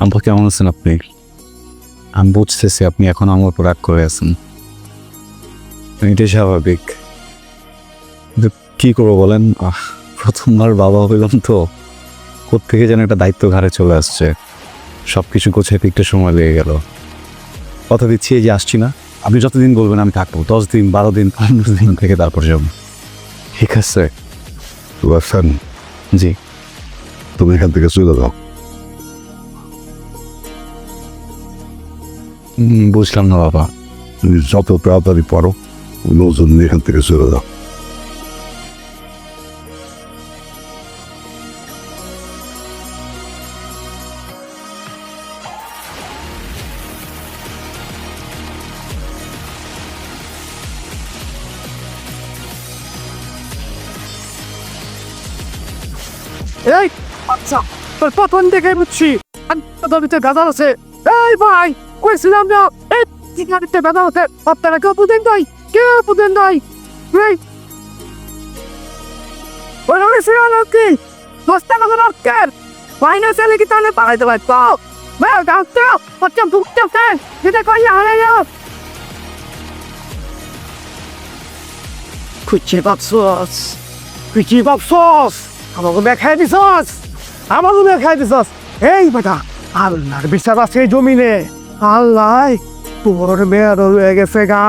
আব্বা কেমন আছেন আপনি? আমি বুঝতেছি আপনি এখন আমার উপর রাগ করে আছেন, এটাই স্বাভাবিক। কিন্তু কি করবো বলেন, প্রথমবার বাবা হইলাম তো, কোত্থেকে যেন একটা দায়িত্ব ঘাড়ে চলে আসছে, সব কিছু গোছাইতে একটু সময় লেগে গেল। কথা দিচ্ছি এই যে আসছি না, আপনি যতদিন বলবেন আমি থাকবো, 10 দিন 12 দিন 15 দিন থেকে তারপর যাব। ঠিক আছে? রাফসান, জি। তুমি এখান থেকে চলে যাও। বুঝলাম না বাবা। তুমি যত তাড়াতাড়ি পারো লোকজন নিয়ে এখান থেকে চলে যাও। এই আচ্ছা, তোর প্রথম দেখে বুঝছি আন্তর্জাতিক গাজার আছে। এই ভাই কইছিলাম না এই ঠিকানিতে বেদা হতে আপনারা কেউ বুঝেন নাই, কেউ বুঝেন নাই। এই ওই ছিল কি দশটা কথা রক্তের বাইরে চলে কি তাহলে পালাইতে পারতো? ভাই ডাক্তার হচ্ছে ভুগতে যেটা কই হারে যাও কুচি বাপসস, কুচি বাপসস, আমাকে দেখাই দিছস, আমাকে দেখাই দিছস। এই বেটা আল্লাহর বিচার আছে এই জমিনে। আল্লাহ তোর মেয়ের হয়ে গেছে গা।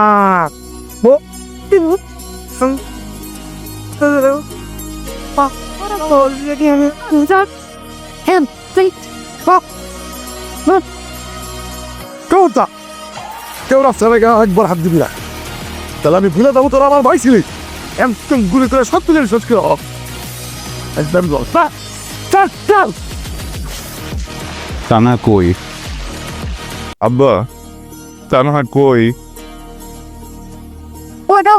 কেউ রাস্তায় একবার হাত দিবি না, তাহলে আমি ভুলে যাবো তোর আমার ভাই ছিলি। একদম গুলি করে সব তুলে শেষ করে একদম চল চল। টানা কই? আব্বা, তানহা কই? ওটা